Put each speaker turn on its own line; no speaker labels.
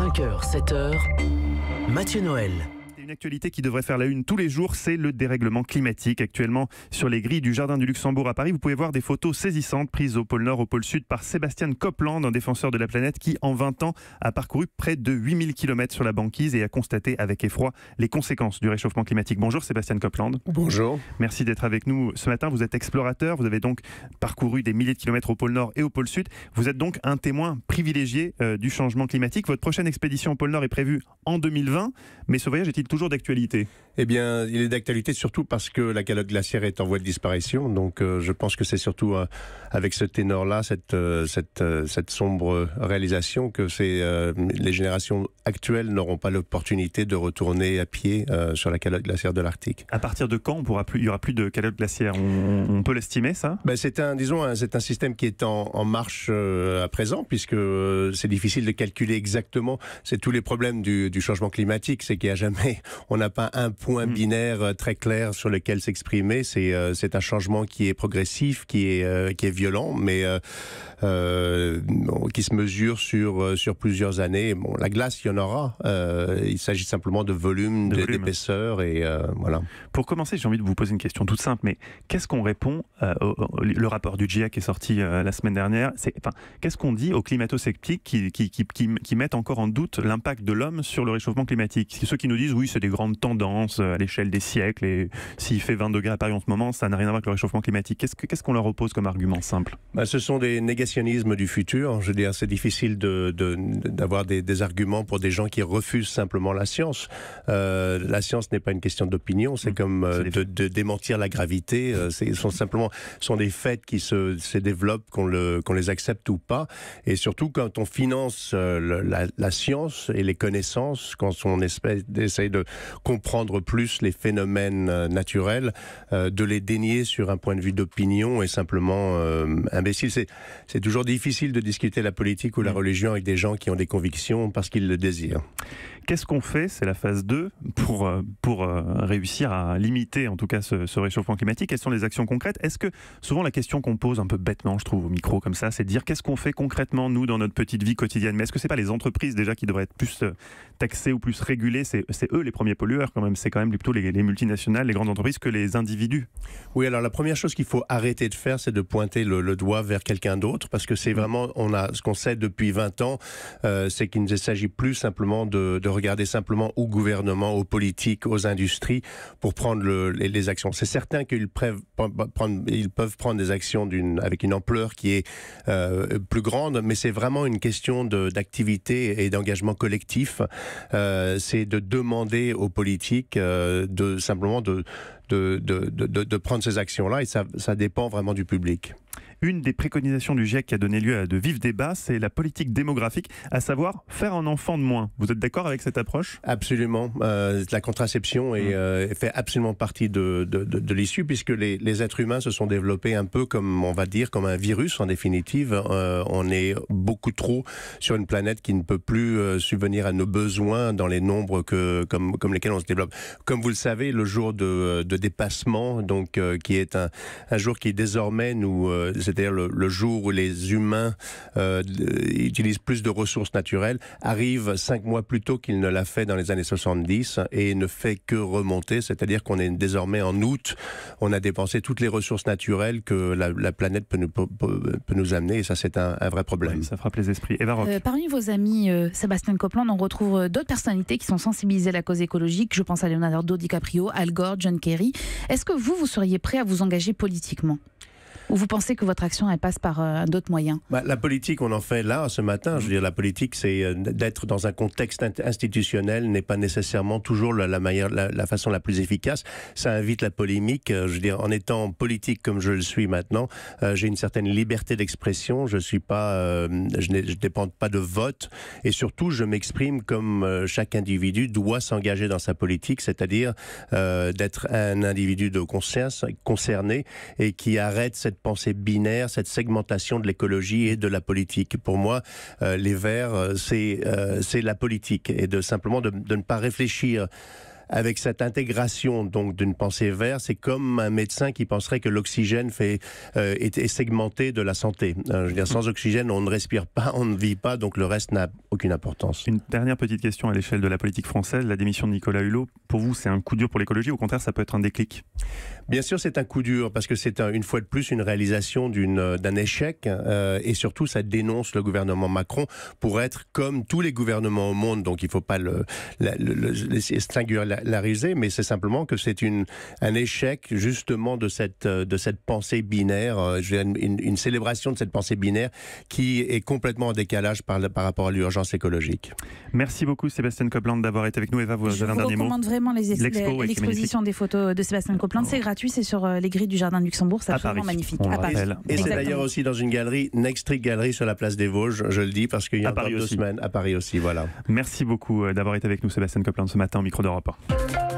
5h, 7h, Mathieu Noël.
Une actualité qui devrait faire la une tous les jours, c'est le dérèglement climatique. Actuellement, sur les grilles du Jardin du Luxembourg à Paris, vous pouvez voir des photos saisissantes prises au pôle Nord, au pôle Sud par Sébastien Copeland, un défenseur de la planète qui, en 20 ans, a parcouru près de 8000 km sur la banquise et a constaté avec effroi les conséquences du réchauffement climatique. Bonjour Sébastien Copeland.
Bonjour.
Merci d'être avec nous ce matin. Vous êtes explorateur, vous avez donc parcouru des milliers de kilomètres au pôle Nord et au pôle Sud. Vous êtes donc un témoin privilégié du changement climatique. Votre prochaine expédition au pôle Nord est prévue en 2020, mais ce voyage est-il toujours d'actualité ?
Eh bien, il est d'actualité surtout parce que la calotte glaciaire est en voie de disparition. Donc, je pense que c'est surtout avec ce ténor-là, cette sombre réalisation, que les générations actuelles n'auront pas l'opportunité de retourner à pied sur la calotte glaciaire de l'Arctique.
À partir de quand il n'y aura plus de calotte glaciaire ? On peut l'estimer, ça ?
C'est un système qui est en marche à présent, puisque c'est difficile de calculer exactement. C'est tous les problèmes du changement climatique, c'est qu'il n'y a jamais, on n'a pas un point binaire très clair sur lequel s'exprimer. C'est un changement qui est progressif, qui est violent, mais qui se mesure sur plusieurs années. Bon, la glace, il y en aura. Il s'agit simplement de volume, d'épaisseur et voilà.
Pour commencer, j'ai envie de vous poser une question toute simple, mais qu'est-ce qu'on répond le rapport du GIEC est sorti la semaine dernière. Qu'est-ce qu'on dit aux climato-sceptiques qui mettent encore en doute l'impact de l'homme sur le réchauffement climatique ? Ceux qui nous disent oui, c'est des grandes tendances à l'échelle des siècles et s'il fait 20 degrés à Paris en ce moment, ça n'a rien à voir avec le réchauffement climatique. Qu'est-ce qu'on leur oppose comme argument simple ?
Ce sont des négationnismes du futur. Je veux dire, c'est difficile d'avoir des arguments pour des gens qui refusent simplement la science. La science n'est pas une question d'opinion, c'est comme de démentir la gravité. Sont des faits qui se développent, qu'on les accepte ou pas. Et surtout, quand on finance la science et les connaissances, quand on essaye de comprendre plus les phénomènes naturels, de les dénier sur un point de vue d'opinion est simplement imbécile. C'est toujours difficile de discuter la politique ou la religion avec des gens qui ont des convictions parce qu'ils le désirent.
Qu'est-ce qu'on fait, c'est la phase 2, pour réussir à limiter en tout cas ce réchauffement climatique ? Quelles sont les actions concrètes ? Est-ce que souvent la question qu'on pose un peu bêtement, je trouve, au micro comme ça, c'est de dire qu'est-ce qu'on fait concrètement nous dans notre petite vie quotidienne ? Mais est-ce que c'est pas les entreprises déjà qui devraient être plus taxées ou plus régulées ? C'est eux les premiers pollueurs quand même. C'est quand même plutôt les multinationales, les grandes entreprises que les individus. Oui,
alors la première chose qu'il faut arrêter de faire, c'est de pointer le doigt vers quelqu'un d'autre, parce que c'est vraiment, ce qu'on sait depuis 20 ans, c'est qu'il ne s'agit plus simplement de regarder simplement au gouvernement, aux politiques, aux industries pour prendre les actions. C'est certain qu'ils peuvent prendre des actions avec une ampleur qui est plus grande, mais c'est vraiment une question d'activité et d'engagement collectif. C'est de demander aux politiques simplement de prendre ces actions-là, et ça dépend vraiment du public.
Une des préconisations du GIEC qui a donné lieu à de vifs débats, c'est la politique démographique, à savoir faire un enfant de moins. Vous êtes d'accord avec cette approche ?
Absolument. La contraception fait absolument partie de l'issue, puisque les êtres humains se sont développés un peu comme, on va dire, comme un virus en définitive. On est beaucoup trop sur une planète qui ne peut plus subvenir à nos besoins dans les nombres comme lesquels on se développe. Comme vous le savez, le jour de dépassement, donc qui est un jour qui désormais c'est-à-dire le jour où les humains utilisent plus de ressources naturelles, arrive 5 mois plus tôt qu'il ne l'a fait dans les années 70 et ne fait que remonter, c'est-à-dire qu'on est désormais en août, on a dépensé toutes les ressources naturelles que la planète peut nous amener, et ça c'est un vrai problème.
Oui, ça frappe les esprits. Eva Rock.
Parmi vos amis, Sébastien Copeland, on retrouve d'autres personnalités qui sont sensibilisées à la cause écologique. Je pense à Leonardo DiCaprio, Al Gore, John Kerry. Est-ce que vous seriez prêt à vous engager politiquement ? Ou vous pensez que votre action elle passe par d'autres moyens ?
La politique, on en fait là, ce matin. Je veux dire, la politique, c'est d'être dans un contexte institutionnel n'est pas nécessairement toujours la façon la plus efficace. Ça invite la polémique. Je veux dire, en étant politique comme je le suis maintenant, j'ai une certaine liberté d'expression. Je ne dépends pas de vote. Et surtout, je m'exprime comme chaque individu doit s'engager dans sa politique, c'est-à-dire d'être un individu de conscience, concerné, et qui arrête cette pensée binaire, cette segmentation de l'écologie et de la politique. Pour moi, les Verts, c'est la politique, et simplement de ne pas réfléchir avec cette intégration donc d'une pensée verte, c'est comme un médecin qui penserait que l'oxygène est segmenté de la santé. Je veux dire, sans oxygène, on ne respire pas, on ne vit pas, donc le reste n'a aucune importance.
Une dernière petite question à l'échelle de la politique française. La démission de Nicolas Hulot, pour vous, c'est un coup dur pour l'écologie? Au contraire, ça peut être un déclic?
Bien sûr, c'est un coup dur parce que c'est une fois de plus une réalisation d'un échec et surtout, ça dénonce le gouvernement Macron pour être comme tous les gouvernements au monde. Donc, il ne faut pas le singulariser, mais c'est simplement que c'est un échec justement de cette pensée binaire, une célébration de cette pensée binaire qui est complètement en décalage par rapport à l'urgence écologique.
Merci beaucoup Sébastien Copeland d'avoir été avec nous. Eva, vous avez un dernier mot?
Je recommande vraiment l'exposition des photos de Sébastien Copeland. C'est gratuit, c'est sur les grilles du Jardin de Luxembourg. C'est absolument magnifique. À Paris.
Et c'est d'ailleurs aussi dans une galerie, Next Street Gallery sur la place des Vosges, je le dis parce qu'il y a encore 2 semaines à Paris aussi. Voilà.
Merci beaucoup d'avoir été avec nous Sébastien Copeland ce matin au micro d'Europe 1.